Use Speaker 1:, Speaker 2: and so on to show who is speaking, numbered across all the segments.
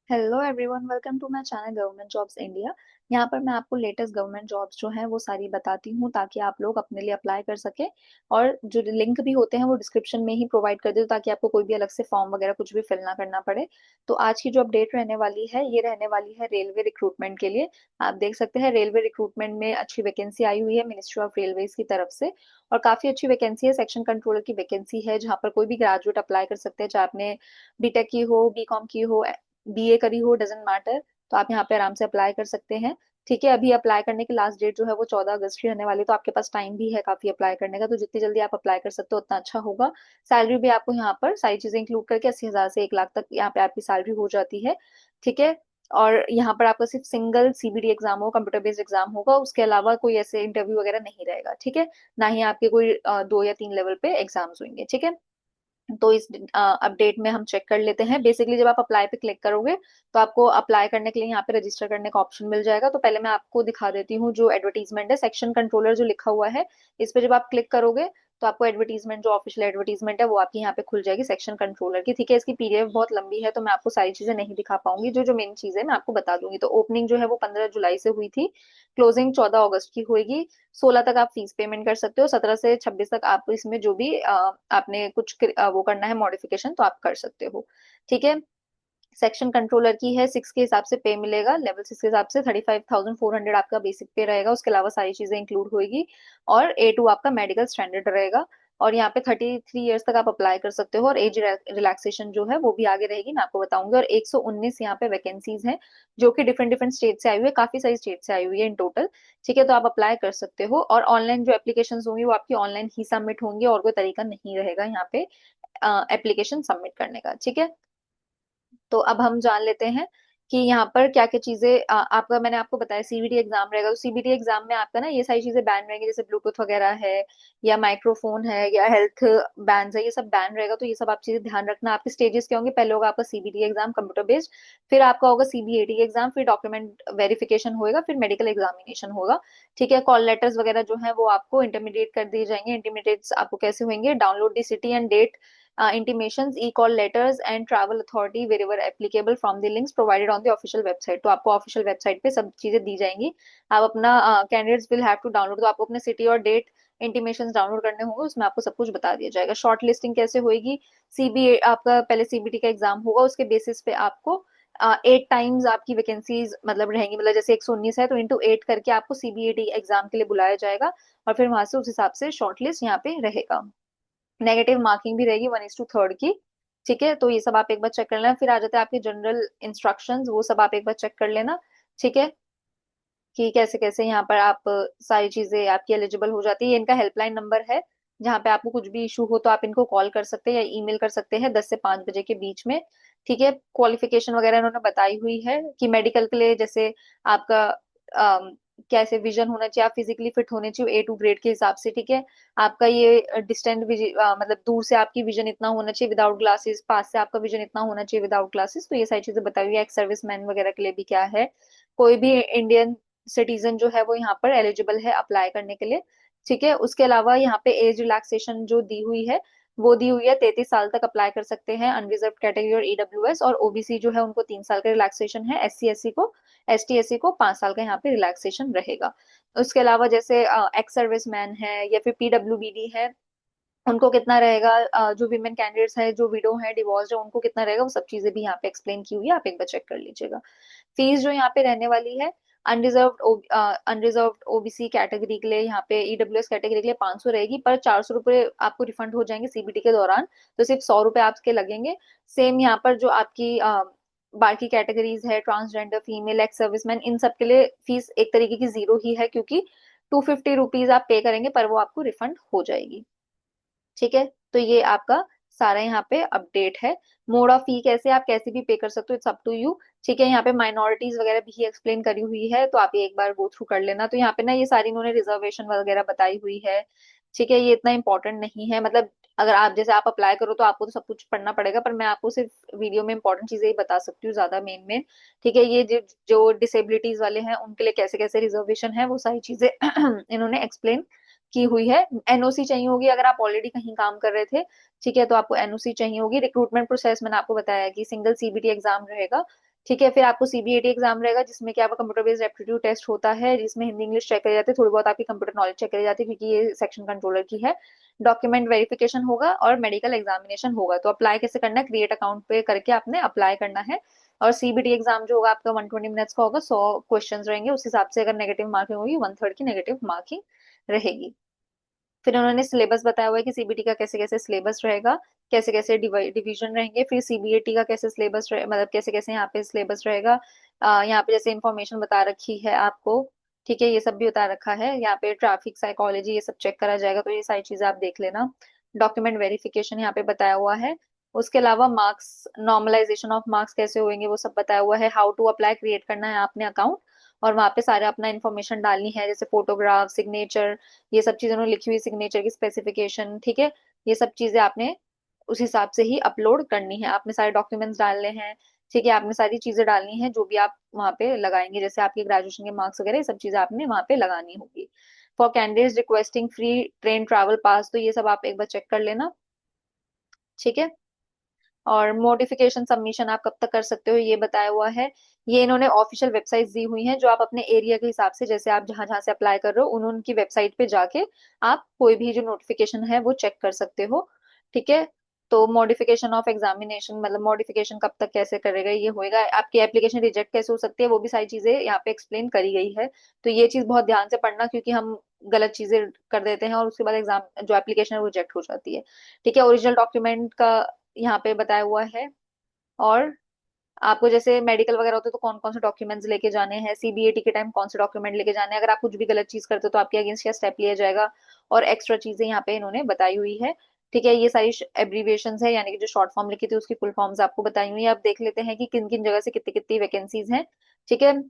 Speaker 1: Hello everyone, welcome to my channel government jobs India. यहाँ पर मैं आपको लेटेस्ट गवर्नमेंट जॉब्स जो हैं वो सारी बताती हूँ ताकि आप लोग अपने लिए अप्लाई कर सकें। और जो लिंक भी होते हैं वो डिस्क्रिप्शन में ही प्रोवाइड कर दो ताकि आपको कोई भी अलग से फॉर्म वगैरह कुछ भी फिल ना करना पड़े। तो आज की जो अपडेट रहने वाली है ये रहने वाली है रेलवे रिक्रूटमेंट के लिए। आप देख सकते हैं रेलवे रिक्रूटमेंट में अच्छी वैकेंसी आई हुई है मिनिस्ट्री ऑफ रेलवेज की तरफ से। और काफी अच्छी वैकेंसी है, सेक्शन कंट्रोलर की वैकेंसी है जहाँ पर कोई भी ग्रेजुएट अप्लाई कर सकते हैं, चाहे आपने बीटेक की हो, बीकॉम की हो, बीए करी हो, डजेंट मैटर। तो आप यहाँ पे आराम से अप्लाई कर सकते हैं। ठीक है, अभी अप्लाई करने की लास्ट डेट जो है वो 14 अगस्त की रहने वाली, तो आपके पास टाइम भी है काफी अप्लाई करने का। तो जितनी जल्दी आप अप्लाई कर सकते हो उतना अच्छा होगा। सैलरी भी आपको यहाँ पर सारी चीजें इंक्लूड करके 80,000 से 1 लाख तक यहाँ पे आपकी सैलरी हो जाती है। ठीक है। और यहाँ पर आपका सिर्फ सिंगल सीबीडी एग्जाम हो, कंप्यूटर बेस्ड एग्जाम होगा, उसके अलावा कोई ऐसे इंटरव्यू वगैरह नहीं रहेगा। ठीक है। ना ही आपके कोई 2 या 3 लेवल पे एग्जाम्स होंगे। ठीक है। तो इस अपडेट में हम चेक कर लेते हैं। बेसिकली जब आप अप्लाई पे क्लिक करोगे तो आपको अप्लाई करने के लिए यहाँ पे रजिस्टर करने का ऑप्शन मिल जाएगा। तो पहले मैं आपको दिखा देती हूँ जो एडवर्टीजमेंट है, सेक्शन कंट्रोलर जो लिखा हुआ है, इस पे जब आप क्लिक करोगे तो आपको एडवर्टीजमेंट, जो ऑफिशियल एडवर्टीजमेंट है वो आपकी यहाँ पे खुल जाएगी सेक्शन कंट्रोलर की। ठीक है, इसकी पीडीएफ बहुत लंबी है तो मैं आपको सारी चीजें नहीं दिखा पाऊंगी, जो जो मेन चीजें मैं आपको बता दूंगी। तो ओपनिंग जो है वो 15 जुलाई से हुई थी, क्लोजिंग 14 अगस्त की होगी। 16 तक आप फीस पेमेंट कर सकते हो, 17 से 26 तक आप इसमें जो भी आपने कुछ वो करना है मॉडिफिकेशन तो आप कर सकते हो। ठीक है। सेक्शन कंट्रोलर की है, 6 के हिसाब से पे मिलेगा, लेवल 6 के हिसाब से 35,400 आपका बेसिक पे रहेगा, उसके अलावा सारी चीजें इंक्लूड होगी। और A2 आपका मेडिकल स्टैंडर्ड रहेगा। और यहाँ पे 33 ईयर्स तक आप अप्लाई कर सकते हो, और एज रिलैक्सेशन जो है वो भी आगे रहेगी, मैं आपको बताऊंगी। और 119 यहाँ पे वैकेंसीज हैं जो कि डिफरेंट डिफरेंट स्टेट से आई हुई है, काफी सारी स्टेट से आई हुई है इन टोटल। ठीक है, तो आप अप्लाई कर सकते हो। और ऑनलाइन जो एप्लीकेशन होंगी वो आपकी ऑनलाइन ही सबमिट होंगी, और कोई तरीका नहीं रहेगा यहाँ पे एप्लीकेशन सबमिट करने का। ठीक है। तो अब हम जान लेते हैं कि यहाँ पर क्या क्या चीजें आपका, मैंने आपको बताया सीबीटी एग्जाम रहेगा। तो सीबीटी एग्जाम में आपका ना ये सारी चीजें बैन रहेंगी, जैसे ब्लूटूथ वगैरह है, या माइक्रोफोन है, या हेल्थ बैंड है, ये सब बैन रहेगा। तो ये सब आप चीजें ध्यान रखना। आपके स्टेजेस क्या होंगे, पहले होगा आपका सीबीटी एग्जाम कंप्यूटर बेस्ड, फिर आपका होगा सीबीएटी एग्जाम, फिर डॉक्यूमेंट वेरिफिकेशन होएगा, फिर मेडिकल एग्जामिनेशन होगा। ठीक है। कॉल लेटर्स वगैरह जो है वो आपको इंटरमीडिएट कर दिए जाएंगे। इंटरमीडिएट आपको कैसे होंगे, download the city and date intimations, e-call letters and travel authority wherever applicable from the links provided on the official website। तो आपको ऑफिशियल वेबसाइट पे सब चीजें दी जाएंगी। आप अपना candidates will have to download, तो आपको अपने सिटी और डेट इंटीमेशन डाउनलोड करने होंगे, उसमें आपको सब कुछ बता दिया जाएगा। शॉर्ट लिस्टिंग कैसे होगी, सीबी आपका पहले सीबीटी का एग्जाम होगा, उसके बेसिस पे आपको 8 टाइम्स आपकी वैकेंसीज मतलब रहेंगी, मतलब जैसे 119 है तो इंटू 8 करके आपको सीबीएटी एग्जाम के लिए बुलाया जाएगा। और फिर वहां से उस हिसाब से शॉर्ट लिस्ट यहाँ पे रहेगा। नेगेटिव मार्किंग भी रहेगी 1:3 की। ठीक है, तो ये सब आप एक बार चेक कर लेना। फिर आ जाते हैं आपके जनरल इंस्ट्रक्शंस, वो सब आप एक बार चेक कर लेना। ठीक है, कि कैसे कैसे यहाँ पर आप सारी चीजें आपकी एलिजिबल हो जाती है। ये इनका हेल्पलाइन नंबर है, जहाँ पे आपको कुछ भी इशू हो तो आप इनको कॉल कर सकते हैं या ईमेल कर सकते हैं 10 से 5 बजे के बीच में। ठीक है। क्वालिफिकेशन वगैरह इन्होंने बताई हुई है कि मेडिकल के लिए जैसे आपका कैसे विजन होना चाहिए, आप फिजिकली फिट होने चाहिए A2 ग्रेड के हिसाब से। ठीक है। आपका ये डिस्टेंट मतलब दूर से आपकी विजन इतना होना चाहिए विदाउट ग्लासेस, पास से आपका विजन इतना होना चाहिए विदाउट ग्लासेस। तो ये सारी चीजें बताई हुई है। एक्स सर्विस मैन वगैरह के लिए भी क्या है, कोई भी इंडियन सिटीजन जो है वो यहाँ पर एलिजिबल है अप्लाई करने के लिए। ठीक है। उसके अलावा यहाँ पे एज रिलैक्सेशन जो दी हुई है वो दी हुई है, 33 साल तक अप्लाई कर सकते हैं अनरिजर्व कैटेगरी और ईडब्ल्यूएस। और ओबीसी जो है उनको 3 साल का रिलैक्सेशन है, एससी एससी को, एसटी एससी को 5 साल का यहाँ पे रिलैक्सेशन रहेगा। उसके अलावा जैसे एक्स सर्विस मैन है या फिर पीडब्ल्यूबीडी है, उनको कितना रहेगा, जो विमेन कैंडिडेट्स है, जो विडो है, डिवोर्स है, उनको कितना रहेगा, वो सब चीजें भी यहाँ पे एक्सप्लेन की हुई है, आप एक बार चेक कर लीजिएगा। फीस जो यहाँ पे रहने वाली है, अनरिजर्व्ड ओबीसी कैटेगरी के लिए यहाँ पे, ईडब्ल्यूएस कैटेगरी के लिए 500 रहेगी, पर 400 रुपये आपको रिफंड हो जाएंगे सीबीटी के दौरान, तो सिर्फ 100 रुपये आपके लगेंगे। सेम यहाँ पर जो आपकी बाकी कैटेगरीज है, ट्रांसजेंडर, फीमेल, एक्स सर्विसमैन, इन सब के लिए फीस एक तरीके की जीरो ही है, क्योंकि 250 रुपीज आप पे करेंगे पर वो आपको रिफंड हो जाएगी। ठीक है। तो ये आपका सारा यहाँ पे अपडेट है। मोड ऑफ फी कैसे, आप कैसे भी पे कर सकते हो, इट्स अप टू यू। ठीक है। यहाँ पे माइनॉरिटीज वगैरह भी एक्सप्लेन करी हुई है, तो आप ये एक बार गो थ्रू कर लेना। तो यहाँ पे ना ये सारी इन्होंने रिजर्वेशन वगैरह बताई हुई है। ठीक है, ये इतना इंपॉर्टेंट नहीं है, मतलब अगर आप जैसे आप अप्लाई करो तो आपको तो सब कुछ पढ़ना पड़ेगा, पर मैं आपको सिर्फ वीडियो में इंपॉर्टेंट चीजें ही बता सकती हूँ, ज्यादा मेन मेन। ठीक है, ये जो जो डिसेबिलिटीज वाले हैं उनके लिए कैसे कैसे रिजर्वेशन है वो सारी चीजें इन्होंने एक्सप्लेन की हुई है। एनओसी चाहिए होगी अगर आप ऑलरेडी कहीं काम कर रहे थे। ठीक है, तो आपको एनओसी चाहिए होगी। रिक्रूटमेंट प्रोसेस मैंने आपको बताया कि सिंगल सीबीटी एग्जाम रहेगा, ठीक है, फिर आपको सीबीएटी एग्जाम रहेगा जिसमें कि आपका कंप्यूटर बेस्ड एप्टीट्यूड टेस्ट होता है, जिसमें हिंदी इंग्लिश चेक करे जाते हैं, थोड़ी बहुत आपकी कंप्यूटर नॉलेज चेक करी जाती है क्योंकि ये सेक्शन कंट्रोलर की है। डॉक्यूमेंट वेरिफिकेशन होगा और मेडिकल एग्जामिनेशन होगा। तो अप्लाई कैसे करना है, क्रिएट अकाउंट पे करके आपने अप्लाई करना है। और सीबीटी एग्जाम जो होगा आपका 120 मिनट्स का होगा, 100 क्वेश्चन रहेंगे, उस हिसाब से अगर नेगेटिव मार्किंग होगी 1/3 की नेगेटिव मार्किंग रहेगी। फिर उन्होंने सिलेबस बताया हुआ है कि सीबीटी का कैसे कैसे सिलेबस रहेगा, कैसे कैसे डिवीजन रहेंगे। फिर सीबीएटी का कैसे सिलेबस मतलब कैसे कैसे यहाँ पे सिलेबस रहेगा। यहाँ पे जैसे इंफॉर्मेशन बता रखी है आपको, ठीक है, ये सब भी बता रखा है। यहाँ पे ट्रैफिक साइकोलॉजी ये सब चेक करा जाएगा, तो ये सारी चीजें आप देख लेना। डॉक्यूमेंट वेरिफिकेशन यहाँ पे बताया हुआ है। उसके अलावा मार्क्स, नॉर्मलाइजेशन ऑफ मार्क्स कैसे होंगे वो सब बताया हुआ है। हाउ टू अप्लाई क्रिएट करना है आपने अकाउंट, और वहां पे सारे अपना इन्फॉर्मेशन डालनी है, जैसे फोटोग्राफ, सिग्नेचर, ये सब चीजें उन्होंने लिखी हुई, सिग्नेचर की स्पेसिफिकेशन, ठीक है। ये सब चीजें आपने उस हिसाब से ही अपलोड करनी है, आपने सारे डॉक्यूमेंट्स डालने हैं। ठीक है, आपने सारी चीजें डालनी है जो भी आप वहाँ पे लगाएंगे, जैसे आपके ग्रेजुएशन के मार्क्स वगैरह, ये सब चीजें आपने वहाँ पे लगानी होगी। For candidates requesting free train travel pass, तो ये सब आप एक बार चेक कर लेना, ठीक है। और मॉडिफिकेशन सबमिशन आप कब तक कर सकते हो ये बताया हुआ है। ये इन्होंने ऑफिशियल वेबसाइट दी हुई हैं, जो आप अपने एरिया के हिसाब से, जैसे आप जहां जहां से अप्लाई कर रहे हो उन उनकी वेबसाइट पे जाके आप कोई भी जो नोटिफिकेशन है वो चेक कर सकते हो, ठीक है। तो मॉडिफिकेशन ऑफ एग्जामिनेशन, मतलब मॉडिफिकेशन कब तक कैसे करेगा ये होएगा, आपकी एप्लीकेशन रिजेक्ट कैसे हो सकती है, वो भी सारी चीजें यहाँ पे एक्सप्लेन करी गई है। तो ये चीज बहुत ध्यान से पढ़ना, क्योंकि हम गलत चीजें कर देते हैं और उसके बाद एग्जाम जो एप्लीकेशन है वो रिजेक्ट हो जाती है, ठीक है। ओरिजिनल डॉक्यूमेंट का यहाँ पे बताया हुआ है। और आपको जैसे मेडिकल वगैरह होते हैं तो कौन कौन से डॉक्यूमेंट्स लेके जाने हैं, सीबीएटी के टाइम कौन से डॉक्यूमेंट लेके जाने हैं, अगर आप कुछ भी गलत चीज करते हो तो आपके अगेंस्ट क्या स्टेप लिया जाएगा, और एक्स्ट्रा चीजें यहाँ पे इन्होंने बताई हुई है, ठीक है। ये सारी एब्रीविएशंस है, यानी कि जो शॉर्ट फॉर्म लिखी थी उसकी फुल फॉर्म्स आपको बताई हुई है। आप देख लेते हैं कि किन किन जगह से कितनी कितनी वैकेंसीज हैं, ठीक है।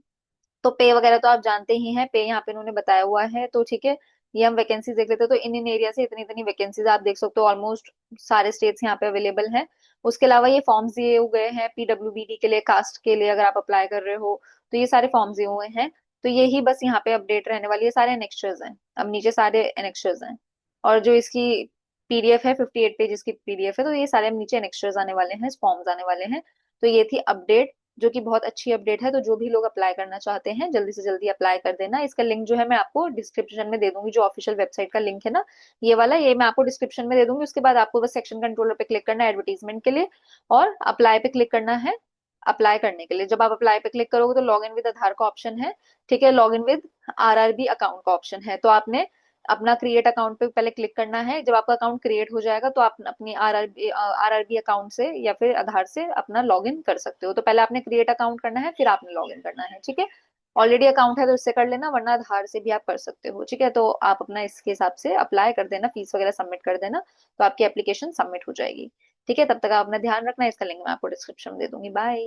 Speaker 1: तो पे वगैरह तो आप जानते ही हैं, पे यहाँ पे इन्होंने बताया हुआ है, तो ठीक है। ये हम वैकेंसीज देख लेते हैं, तो इन इन एरिया से इतनी इतनी वैकेंसीज आप देख सकते हो, ऑलमोस्ट सारे स्टेट्स यहाँ पे अवेलेबल हैं। उसके अलावा ये फॉर्म्स दिए हुए हैं पीडब्ल्यूबीडी के लिए, कास्ट के लिए, अगर आप अप्लाई कर रहे हो तो ये सारे फॉर्म्स दिए हुए हैं। तो यही बस यहाँ पे अपडेट रहने वाली है, सारे एनेक्स्चर्स हैं, अब नीचे सारे एनेक्स्चर्स हैं। और जो इसकी पीडीएफ है, 58 पेजेस की पीडीएफ है, तो ये सारे नीचे एनेक्स्चर्स आने वाले हैं, फॉर्म्स आने वाले हैं। तो ये थी अपडेट, जो कि बहुत अच्छी अपडेट है। तो जो भी लोग अप्लाई करना चाहते हैं जल्दी से जल्दी अप्लाई कर देना। इसका लिंक जो है मैं आपको डिस्क्रिप्शन में दे दूंगी, जो ऑफिशियल वेबसाइट का लिंक है ना, ये वाला, ये मैं आपको डिस्क्रिप्शन में दे दूंगी। उसके बाद आपको बस सेक्शन कंट्रोलर पे क्लिक करना है एडवर्टीजमेंट के लिए, और अप्लाई पे क्लिक करना है अप्लाई करने के लिए। जब आप अप्लाई पे क्लिक करोगे तो लॉग इन विद आधार का ऑप्शन है, ठीक है, log in with RRB account का ऑप्शन है। तो आपने अपना क्रिएट अकाउंट पे पहले क्लिक करना है। जब आपका अकाउंट क्रिएट हो जाएगा तो आप अपनी आरआरबी अकाउंट से या फिर आधार से अपना लॉग इन कर सकते हो। तो पहले आपने क्रिएट अकाउंट करना है, फिर आपने लॉग इन करना है, ठीक है। ऑलरेडी अकाउंट है तो इससे कर लेना, वरना आधार से भी आप कर सकते हो, ठीक है। तो आप अपना इसके हिसाब से अप्लाई कर देना, फीस वगैरह सबमिट कर देना, तो आपकी एप्लीकेशन सबमिट हो जाएगी, ठीक है। तब तक आप अपना ध्यान रखना, इसका लिंक मैं आपको डिस्क्रिप्शन में दे दूंगी। बाय।